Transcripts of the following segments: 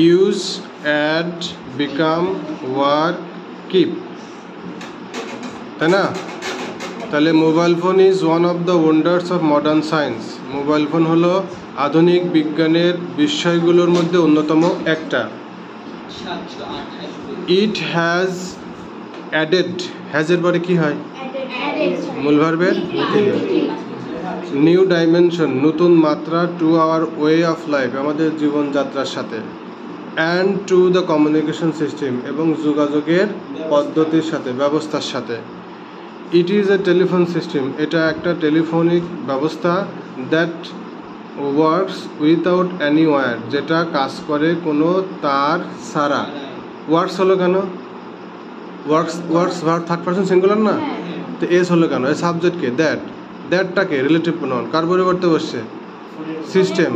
Use, add, become, work, keep, তাই না? তাহলে mobile phone is one of the wonders of modern science. Mobile phone হলো আধুনিক বিজ্ঞানের বিস্ময়গুলোর মধ্যে অন্যতম একটা। ইট হ্যাজ অ্যাডেড, হ্যাজের পরে কি হয়? মূল ভার্বের নিউ ডাইমেনশন, নতুন মাত্রা, to our way of life, আমাদের জীবনযাত্রার সাথে, and to the communication system, এবং যোগাযোগের পদ্ধতির সাথে, ব্যবস্থার সাথে। It is a telephone system, এটা একটা টেলিফোনিক ব্যবস্থা। That works without any wire, যেটা কাজ করে কোনো তার ছাড়া। ওয়ার্কস হলো কেন? Works verb third person singular না, তো এস হলো কেন? এই সাবজেক্টকে দ্যাট, দ্যাটটাকে রিলেটিভ প্রোনাউন, কার পরিবর্তে বসছে? System,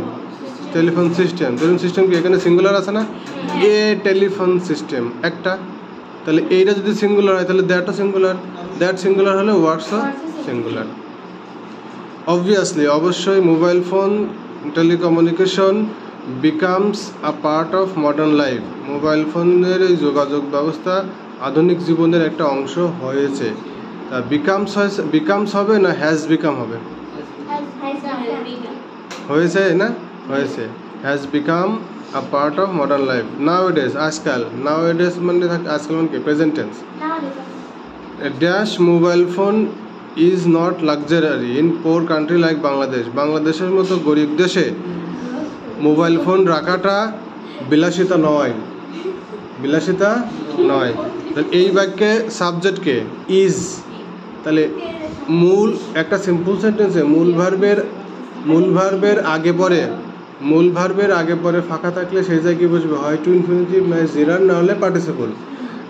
telephone system. Telephone system কি এখানে সিঙ্গুলার আছে না? এ টেলিফোন সিস্টেম একটা, তাহলে এইটা যদি সিঙ্গুলার হয় তাহলে দ্যাটও সিঙ্গুলার, দ্যাট সিঙ্গুলার হলে ওয়ার্কসও সিঙ্গুলার। অবভিয়াসলি, অবশ্যই mobile phone telecommunication becomes a part of modern life. Mobile ফোনের এই যোগাযোগ ব্যবস্থা আধুনিক জীবনের একটা অংশ হয়েছে। তা বিকামস হবে না হ্যাজ বিকাম হবে? হয়েছে না, হয়েছে। Has become a part of modern life. Nowadays, আজকাল, নাওএডেজ মানে আজকাল মানে কি? Present tense. Dash mobile phone is not luxury in poor country like Bangladesh. বাংলাদেশের মতো গরিব দেশে মোবাইল ফোন রাখাটা বিলাসিতা নয়, বিলাসিতা নয়। তাহলে এই বাক্যে সাবজেক্টকে ইজ, তাহলে মূল একটা সিম্পল সেন্টেন্সে মূল ভার্বের আগে পরে ফাঁকা থাকলে সেই জায়গায় বুঝবে হয় টু ইনফিনিটিভ, নয় জিরার, না হলে পার্টিসিপল।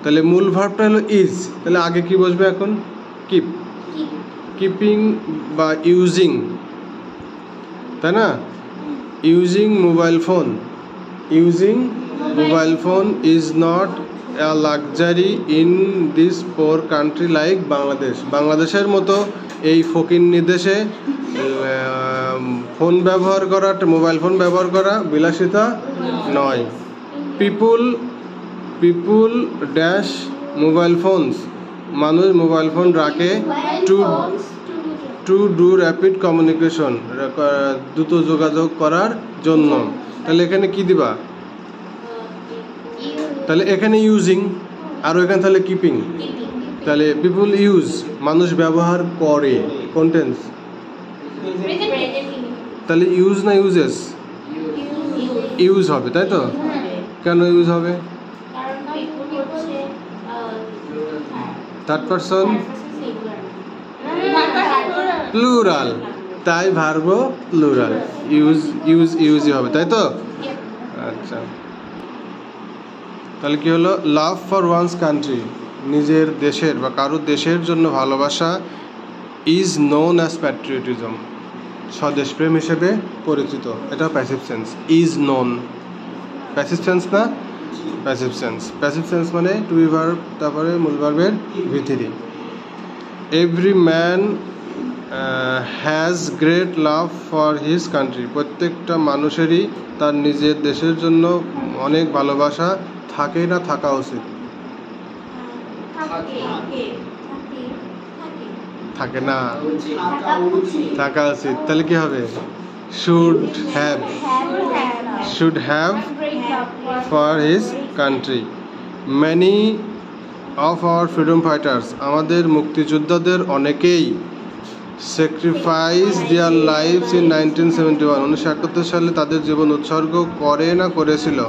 তাহলে মূল ভার্বটা হলো ইজ, তাহলে আগে কি বসবে এখন? কিপ, কিপিং বা ইউজিং, তাই না? Using mobile phone, using mobile phone is not a luxury in this poor country like Bangladesh. বাংলাদেশের মতো এই ফকিন্নি দেশে ফোন ব্যবহার করা, মোবাইল ফোন ব্যবহার করা বিলাসিতা নয়। পিপুল ড্যাশ মোবাইল ফোনস, মানুষ মোবাইল ফোন রাখে টু ডু র্যাপিড কমিউনিকেশন, দ্রুত যোগাযোগ করার জন্য। তাহলে এখানে কি দিবা? তাহলে এখানে ইউজিং, আর ওইখানে তাহলে কিপিং। তাহলে পিপুল ইউজ, মানুষ ব্যবহার করে, কন্টেন্স। তাহলে ইউজ না ইউজেস? ইউজ হবে, তাই তো? কেন ইউজ হবে? থার্ড পারসন প্লুরাল, তাই ভার্ব প্লুরাল, ইউজই হবে, তাই তো? আচ্ছা, তাহলে কি হলো? লাভ ফর ওয়ান্স কান্ট্রি, নিজের দেশের বা কারোর দেশের জন্য ভালোবাসা, ইজ নোন অ্যাজ প্যাট্রিয়টিজম, স্বদেশপ্রেম হিসেবে পরিচিত। এটা passive sense. Is known passive sense না? Passive sense. প্যাসিভ সেন্স মানে টু বি ভার্ব, তারপরে মূল ভার্বের ভিতরি। Every man has great love for his country, প্রত্যেকটা মানুষেরই তার নিজের দেশের জন্য অনেক ভালোবাসা থাকে না থাকা উচিত? থাকে না, থাকা উচিত। তাহলে কি হবে? Should have for his country. Many of our freedom fighters, আমাদের মুক্তিযোদ্ধাদের অনেকেই স্যাক্রিফাইস দেয়ার লাইফস ইন 1971, 1971 সালে তাদের জীবন উৎসর্গ করে না করেছিল?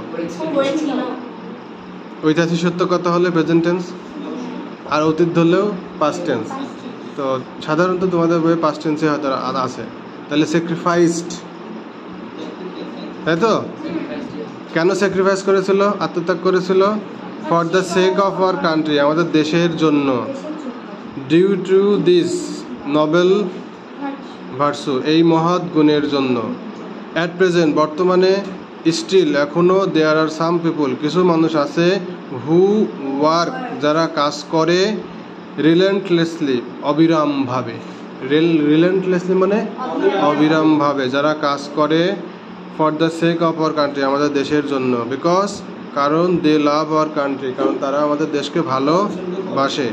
ঐতিহাসিক সত্য কথা হলে প্রেজেন্ট টেন্স, আর অতীত ধরলেও পাস্ট টেন্স। তো সাধারণত তোমাদের বইয়ে পাস্ট টেন্সে হয়তো আছে। তাহলে স্যাক্রিফাইসড, তাই তো? কেন স্যাক্রিফাইস করেছিল, আত্মত্যাগ করেছিল? For the sake of our country, আমাদের দেশের জন্য। Due to this noble virtue, এই মহৎ গুণের জন্য। অ্যাট প্রেজেন্ট, বর্তমানে। স্টিল, এখনও। দেয়ার আর সাম পিপুল, কিছু মানুষ আছে। হু ওয়ার্ক, যারা কাজ করে। রিলেন্টলেসলি, অবিরামভাবে। রিলেন্টলেসলি মানে অবিরামভাবে, যারা কাজ করে। For the sake of our country, আমাদের দেশের জন্য। বিকজ, কারণ দে লাভ আওয়ার কান্ট্রি, কারণ তারা আমাদের দেশকে ভালোবাসে।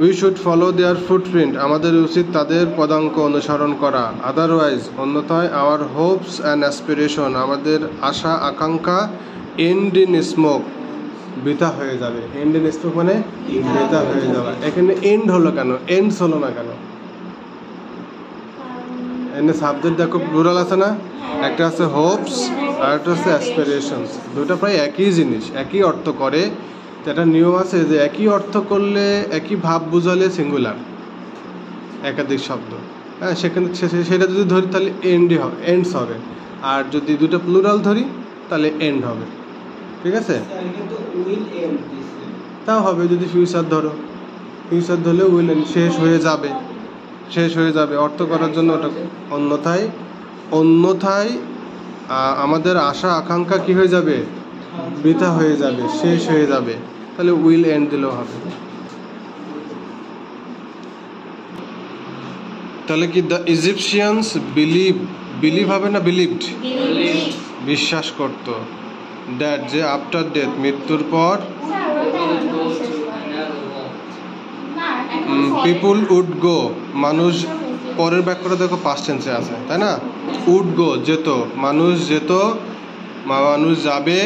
We should follow there footprint, আমাদের উচিত তাদের পদাঙ্ক অনুসরণ করা। আদারওয়াইজ, অন্যথায় আওয়ার হোপস অ্যান্ড অ্যাসপিরেশন, আমাদের আশা আকাঙ্ক্ষা এন্ড ইন স্মোক, বৃথা হয়ে যাবে। এন্ড ইন স্মোক মানে বৃথা হয়ে যাবে। এখানে এন্ড হলো কেন, এন্ডস হলো না কেন? এখানে সাবজেক্ট দেখো প্লুরাল আছে না, একটা আছে হোপস আর একটা হচ্ছে অ্যাসপিরেশনস। দুটো প্রায় একই জিনিস, একই অর্থ করে। একটা নিয়ম আছে যে একই অর্থ করলে, একই ভাব বুঝালে সিঙ্গুলার, একাধিক শব্দ, হ্যাঁ, সেখানে সেটা যদি ধরি তাহলে এন্ডস হবে। আর যদি দুটো প্লুরাল ধরি তাহলে এন্ড হবে। ঠিক আছে, তাও হবে। যদি ফিউচার ধরো, ফিউচার ধরলে উইল এন্ড, শেষ হয়ে যাবে অর্থ করার জন্য ওটা। অন্যথায় আমাদের আশা আকাঙ্ক্ষা কি হয়ে যাবে, বৃথা হয়ে যাবে, শেষ হয়ে যাবে। তাহলে উইল এন্ড দিলেও হবে। তাহলে কি দ্য ইজিপশিয়ানস বিলিভ হবে না বিলিভড, বিশ্বাস করত, দ্যাট যে আফটার ডেথ, মৃত্যুর পর, পিপুল উড গো, মানুষ, পরের বাক্যটা দেখো পাস্ট টেন্সে আছে, তাই না? উড গো, যেত, মানুষ যেত, মানুষ যাবে,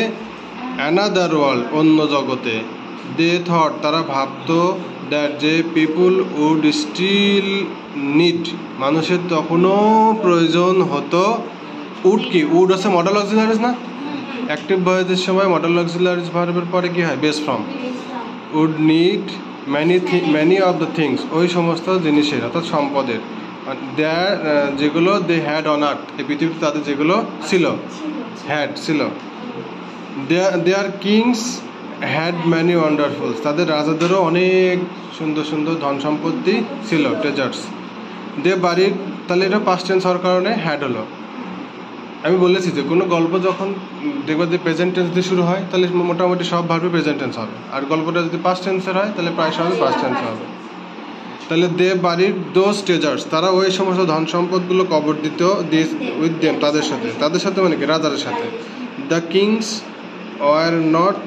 অ্যানাদার ওয়ার্ল্ড, অন্য জগতে। দে থট, তারা ভাবতো, দ্যাট যে পিপুল উড স্টিল নিড, মানুষের তখনও প্রয়োজন হতো। উড কি, উড হচ্ছে মডেল অক্সিলারিজ না? অ্যাক্টিভ ভয়েসের সময় মডেল অক্সিলারিজ ভার্বের পরে কি হয়, base form. Would need many of the things, ওই সমস্ত জিনিসের, অর্থাৎ সম্পদের, যেগুলো দে হ্যাড অন আর্থ, এই পৃথিবীতে তাদের যেগুলো ছিল, ছিল। দেয়ার কিংস হ্যাড ম্যানি ওয়ান্ডারফুলস, তাদের রাজাদেরও অনেক সুন্দর সুন্দর ধন সম্পত্তি ছিল, ট্রেজার্স। দে বাড়ির, তাহলে এটা পাস্ট টেন্স হওয়ার কারণে হ্যাড হলো। আমি বলেছি যে কোনো গল্প যখন দেখবা যে প্রেজেন্ট টেন্স দিয়ে শুরু হয়, তাহলে মোটামুটি সব ভার্বে প্রেজেন্ট টেন্স হবে। আর গল্পটা যদি পাস্ট টেন্সের হয় তাহলে প্রায় সবই পাস্ট টেন্স হবে। তাহলে দে বাড়ির দোজ ট্রেজার্স, তারা ওই সমস্ত ধন সম্পদগুলো কবর দিত, উইথ দেম, তাদের সাথে মানে কি, রাজাদের সাথে। The kings were not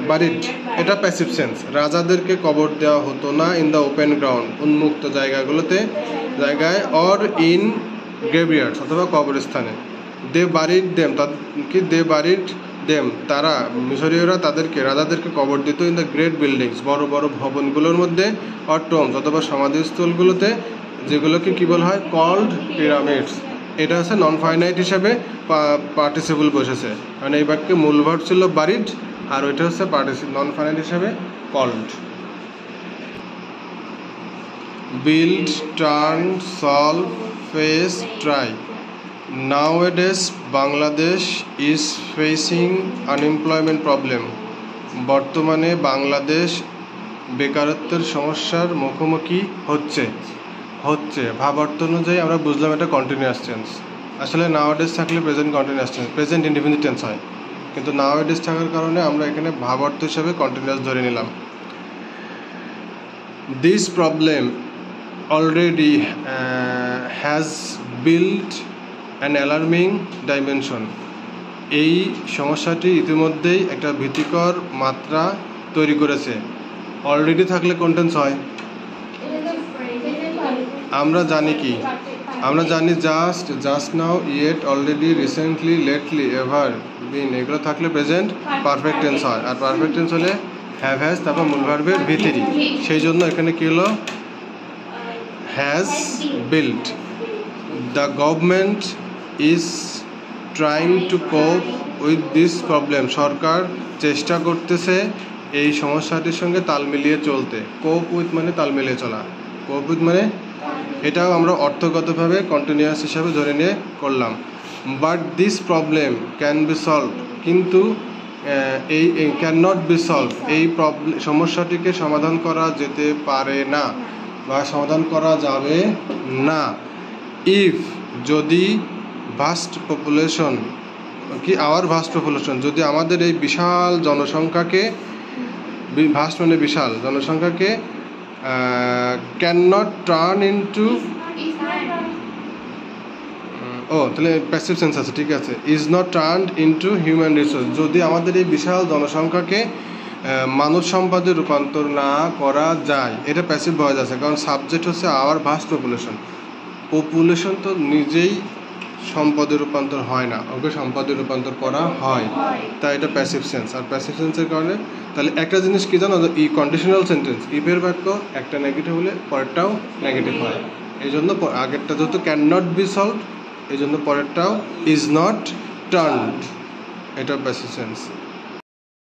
buried, এটা প্যাসিভ সেন্স, রাজাদেরকে কবর দেওয়া হতো না ইন দ্য ওপেন গ্রাউন্ড, উন্মুক্ত জায়গায়, অর ইন গ্রেভিয়ার্ডস, অথবা কবরস্থানে। দে বারিড দেম, দে বারিড দেম, তারা মিশরীয়রা তাদেরকে, রাজাদেরকে কবর দিত ইন দ্য গ্রেট বিল্ডিংস, বড় বড় ভবনগুলোর মধ্যে, অর টোম্বস, অথবা সমাধিস্থলগুলোতে, যেগুলোকে কি বলা হয়, কল্ড পিরামিডস। এটা হচ্ছে নন ফাইনাইট হিসাবে পার্টিসিপল বসেছে, মানে এই বাক্যে মূল ভার্ব ছিল বারিড, আর ওইটা হচ্ছে নন ফাইনাইট হিসাবে called. Build, turn, solve, face, try. Nowadays, Bangladesh is facing unemployment problem. বর্তমানে বাংলাদেশ বেকারত্বের সমস্যার মুখোমুখি হচ্ছে। ভাবার্থ অনুযায়ী আমরা বুঝলাম এটা কন্টিনিউয়াস টেন্স। আসলে নাওয়াডেজ থাকলে present continuous tense, present indefinite tense হয়, কিন্তু নাওয়াডেজ থাকার কারণে আমরা এখানে ভাবার্থ হিসাবে কন্টিনিউয়াস ধরে নিলাম। This problem already has built an alarming dimension. এই সমস্যাটি ইতিমধ্যেই একটা ভীতিকর মাত্রা তৈরি করেছে। অলরেডি থাকলে কোন টেন্স হয়? আমরা জানি কি, আমরা জানি just now, yet, already, recently, lately, ever, been, এগুলো থাকলে প্রেজেন্ট পারফেক্ট টেন্স হয়। আর পারফেক্ট টেন্স হলে হ্যাভ, হ্যাজ, তারপর মূল ভার্বের ভিতরি। সেই জন্য এখানে কি হলো, has built. The government is trying to cope with this problem, সরকার চেষ্টা করতেছে এই সমস্যাটির সঙ্গে তাল মিলিয়ে চলতে। কোপ উইথ মানে তাল মিলিয়ে চলা, কোপ উইথ মানে, এটাও আমরা অর্থগতভাবে কন্টিনিউয়াস হিসাবে ধরে নিয়ে করলাম। But this problem can be solve, কিন্তু এই ক্যান নট বি সলভ, এই সমস্যাটিকে সমাধান করা যেতে পারে না বা সমাধান করা যাবে না। ইফ, যদি, ভাস্ট পপুলেশন কি, আওয়ার ভাস্ট পপুলেশন, যদি আমাদের এই বিশাল জনসংখ্যাকে, ভাস্ট মানে বিশাল, জনসংখ্যাকে ক্যান নট টার্ন ইনটু ও তাহলে প্যাসিভ সেন্স আছে, ঠিক আছে। Is not turned into human resource, যদি আমাদের এই বিশাল জনসংখ্যাকে মানব সম্পদে রূপান্তর না করা যায়, এটা প্যাসিভ ভয়েস আছে। কারণ সাবজেক্ট হচ্ছে আওয়ার ভাস্ট পপুলেশন। পপুলেশন তো নিজেই সম্পদে রূপান্তর হয় না, ওকে সম্পদে রূপান্তর করা হয়, তাই এটা প্যাসিভ সেন্স। আর প্যাসিভ সেন্সের কারণে তাহলে একটা জিনিস কি জানো, ই কন্ডিশনাল সেন্টেন্স, ইফের বাক্য একটা নেগেটিভ হলে পরেরটাও নেগেটিভ হয়। এই জন্য আগেরটা যেহেতু ক্যান নট বি সলভ, এই জন্য পরেরটাও ইজ নট টার্নড, এটা প্যাসিভ সেন্স।